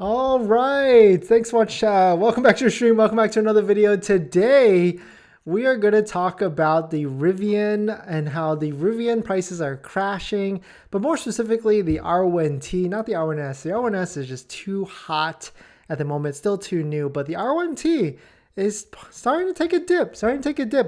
All right, thanks so much. Welcome back to the stream. Welcome back to another video. Today, we are going to talk about the Rivian and how the Rivian prices are crashing, but more specifically, the R1T, not the R1S. The R1S is just too hot at the moment, still too new, but the R1T is starting to take a dip,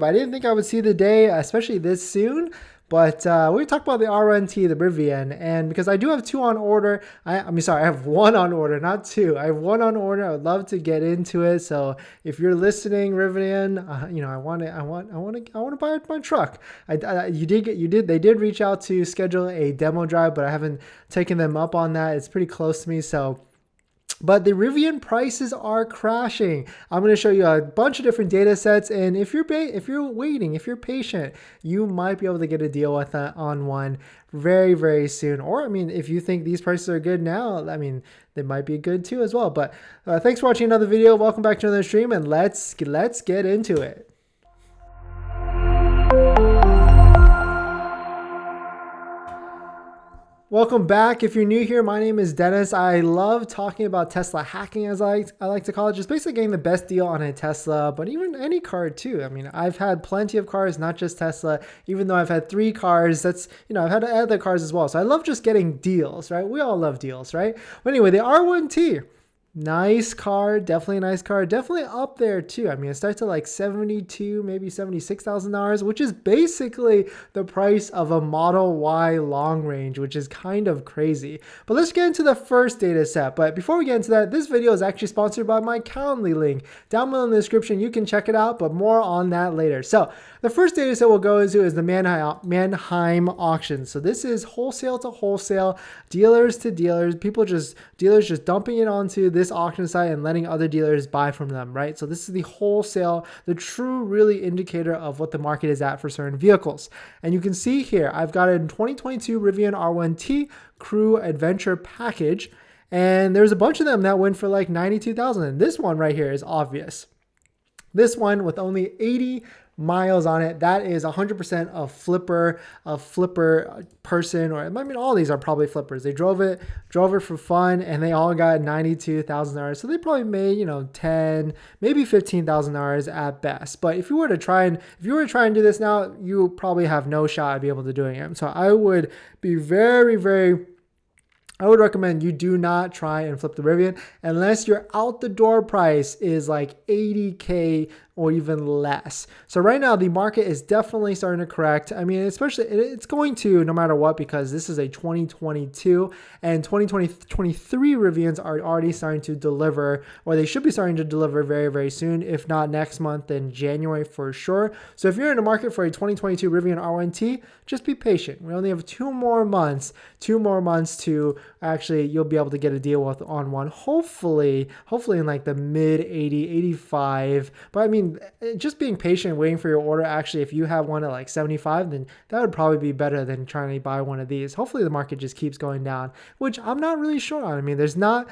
I didn't think I would see the day, especially this soon. But we talk about the R1T, the Rivian, and because I do have two on order, I have one on order, not two. I have one on order. I would love to get into it. So if you're listening, Rivian, I want to buy my truck. They did reach out to schedule a demo drive, but I haven't taken them up on that. It's pretty close to me, so. But the Rivian prices are crashing. I'm going to show you a bunch of different data sets, and if you're patient, you might be able to get a deal with that on one very, very soon. Or if you think these prices are good now, they might be good too as well. But thanks for watching another video. Welcome back to another stream, and let's get into it. Welcome back. If you're new here, my name is Dennis. I love talking about Tesla hacking, as I like to call it, just basically getting the best deal on a Tesla, but even any car too. I've had plenty of cars, not just Tesla, even though I've had 3 cars. I've had other cars as well. So I love just getting deals, right? We all love deals, right? But anyway, the R1T. Nice car, definitely a nice car, definitely up there too. It starts at like $72,000, maybe $76,000, which is basically the price of a Model Y long range, which is kind of crazy. But let's get into the first data set. But before we get into that, this video is actually sponsored by my Calendly link. Down below in the description, you can check it out, but more on that later. So the first data set we'll go into is the Manheim auction. So this is wholesale to wholesale, dealers to dealers, dealers just dumping it onto this auction site and letting other dealers buy from them, right? So this is the wholesale, the true really indicator of what the market is at for certain vehicles. And you can see here, I've got a 2022 Rivian R1T Crew Adventure package, and there's a bunch of them that went for like $92,000. And this one right here is obvious. This one with only 80 miles on it, that is 100% a flipper person, or all these are probably flippers. They drove it for fun, and they all got $92,000. So they probably made $10,000, maybe $15,000 at best. But if you were to try and do this now, you probably have no shot at being able to doing it. So I would be I would recommend you do not try and flip the Rivian unless your out the door price is like $80K or even less. So right now the market is definitely starting to correct. Especially it's going to no matter what, because this is a 2022 and 2023 Rivians are already starting to deliver, or they should be starting to deliver very, very soon. If not next month, then January for sure. So if you're in the market for a 2022 Rivian R1T, just be patient. We only have 2 more months to actually, you'll be able to get a deal with on one. Hopefully in like the mid 80, 85. But just being patient, waiting for your order. Actually, if you have one at like 75, then that would probably be better than trying to buy one of these. Hopefully the market just keeps going down, which I'm not really sure on. There's not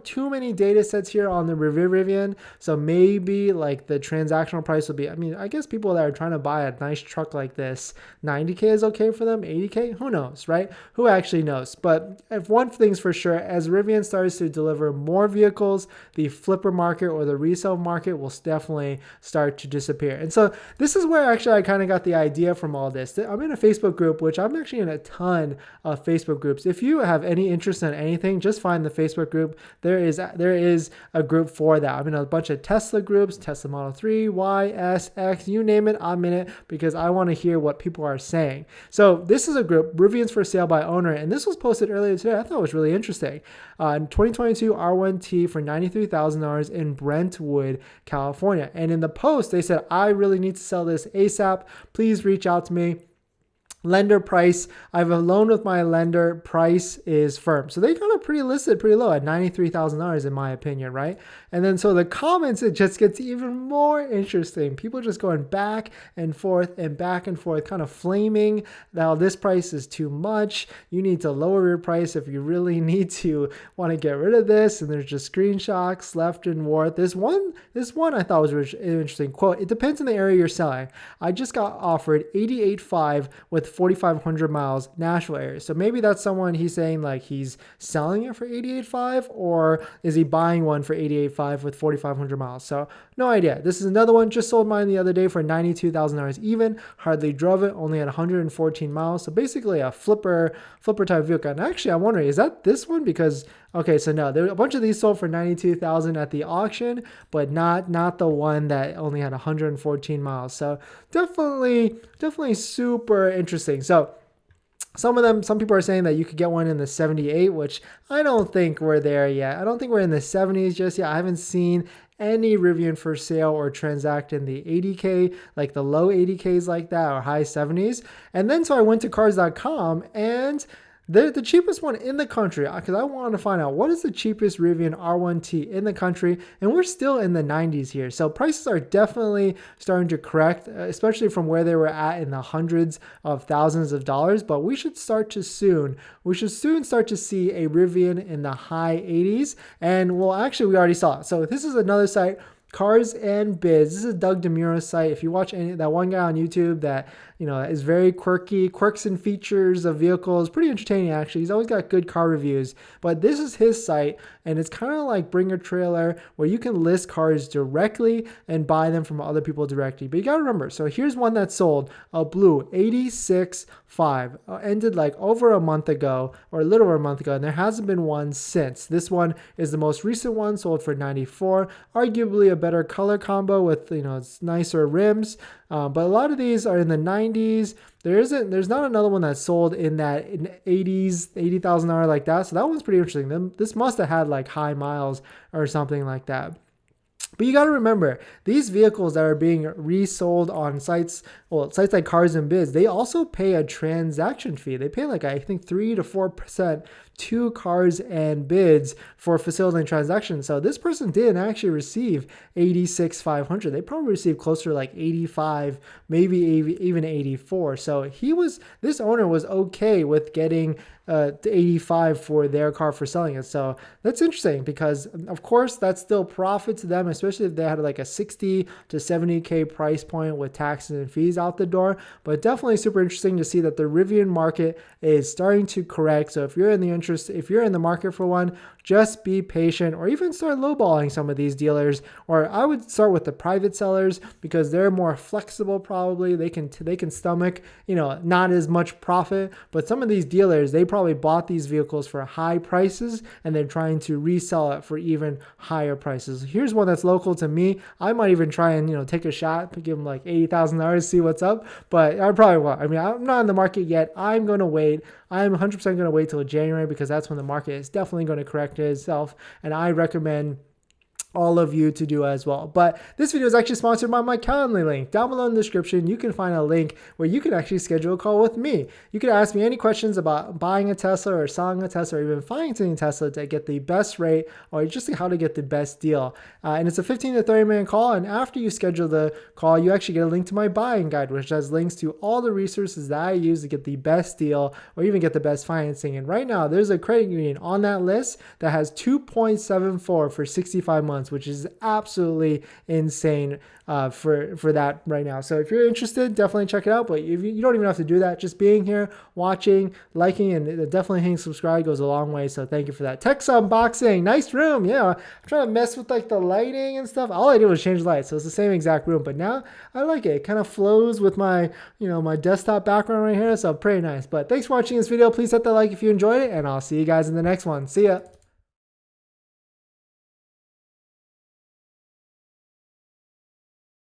too many data sets here on the Rivian. So maybe like the transactional price will be, I guess people that are trying to buy a nice truck like this, 90K is okay for them, 80K, who knows, right? Who actually knows? But if one thing's for sure, as Rivian starts to deliver more vehicles, the flipper market or the resale market will definitely start to disappear. And so this is where actually I kind of got the idea from all this. I'm in a Facebook group, which I'm actually in a ton of Facebook groups. If you have any interest in anything, just find the Facebook group. There is a group for that. I'm in a bunch of Tesla groups, Tesla Model 3, Y, S, X, you name it, I'm in it, because I want to hear what people are saying. So this is a group, Rivians for sale by owner, and this was posted earlier today. I thought it was really interesting. 2022 R1T for $93,000 in Brentwood, California. And in the post, they said, I really need to sell this ASAP. Please reach out to me. Lender price, I have a loan with my lender, price is firm. So they got it pretty low at $93,000 in my opinion, right? And then so the comments, it just gets even more interesting. People just going back and forth, kind of flaming. Now this price is too much. You need to lower your price if you really want to get rid of this. And there's just screenshots left and right. This one I thought was an interesting quote. It depends on the area you're selling. I just got offered $88,500 with 4,500 miles Nashville area. So maybe that's someone he's saying like he's selling it for 88.5, or is he buying one for 88.5 with 4,500 miles? So no idea. This is another one. Just sold mine the other day for $92,000 even. Hardly drove it. Only had 114 miles. So basically a flipper type vehicle. And actually, I'm wondering, is that this one? Because okay, so no, there a bunch of these sold for 92,000 at the auction, but not the one that only had 114 miles. So definitely super interesting. So some people are saying that you could get one in the 78, which I don't think we're there yet. I don't think we're in the 70s just yet. I haven't seen any Rivian for sale or transact in the 80K, like the low 80Ks like that, or high 70s. And then so I went to cars.com, and the cheapest one in the country, because I wanted to find out what is the cheapest Rivian R1T in the country, and we're still in the 90s here. So prices are definitely starting to correct, especially from where they were at in the hundreds of thousands of dollars. But we should soon start to see a Rivian in the high 80s, and well, actually we already saw it. So this is another site, Cars and Bids. This is Doug DeMura's site. If you watch that one guy on YouTube that is very quirky, quirks and features of vehicles, pretty entertaining actually. He's always got good car reviews. But this is his site, and it's kind of like Bring a Trailer, where you can list cars directly and buy them from other people directly. But you gotta remember, so here's one that sold, a blue 86.5, ended like over a month ago, or a little over a month ago, and there hasn't been one since. This one is the most recent one, sold for 94, arguably a better color combo with it's nicer rims. But a lot of these are in the 90s. There's not another one that's sold in that 80s, $80,000 like that. So that one's pretty interesting. This must have had like high miles or something like that. But you got to remember, these vehicles that are being resold on sites like Cars and Bids, they also pay a transaction fee. They pay like, I think, 3 to 4% to Cars and Bids for facilitating transactions. So this person didn't actually receive 86,500. They probably received closer to like 85, maybe even 84. So this owner was okay with getting to 85 for their car for selling it. So that's interesting, because of course that's still profit to them, especially if they had like a 60 to 70K price point with taxes and fees out the door. But definitely super interesting to see that the Rivian market is starting to correct. So if you're in the market for one, just be patient, or even start lowballing some of these dealers. Or I would start with the private sellers, because they're more flexible. Probably they can stomach not as much profit. But some of these dealers, they probably bought these vehicles for high prices, and they're trying to resell it for even higher prices. Here's one that's local to me. I might even try and take a shot, give them like $80,000, see what's up. But I probably won't. I mean, I'm not in the market yet. I'm going to wait. I'm 100% going to wait till January, because that's when the market is definitely going to correct itself. And I recommend all of you to do as well. But this video is actually sponsored by my Calendly link. Down below in the description, you can find a link where you can actually schedule a call with me. You can ask me any questions about buying a Tesla or selling a Tesla or even financing a Tesla to get the best rate or just how to get the best deal. And it's a 15 to 30 minute call. And after you schedule the call, you actually get a link to my buying guide, which has links to all the resources that I use to get the best deal or even get the best financing. And right now, there's a credit union on that list that has 2.74 for 65 months, which is absolutely insane for that right now. So if you're interested, definitely check it out. But you don't even have to do that. Just being here, watching, liking, and definitely hitting subscribe goes a long way. So thank you for that. Text unboxing, nice room. Yeah, I'm trying to mess with like the lighting and stuff. All I did was change the lights, so it's the same exact room. But now I like it. It kind of flows with my my desktop background right here. So pretty nice. But thanks for watching this video. Please hit the like if you enjoyed it, and I'll see you guys in the next one. See ya.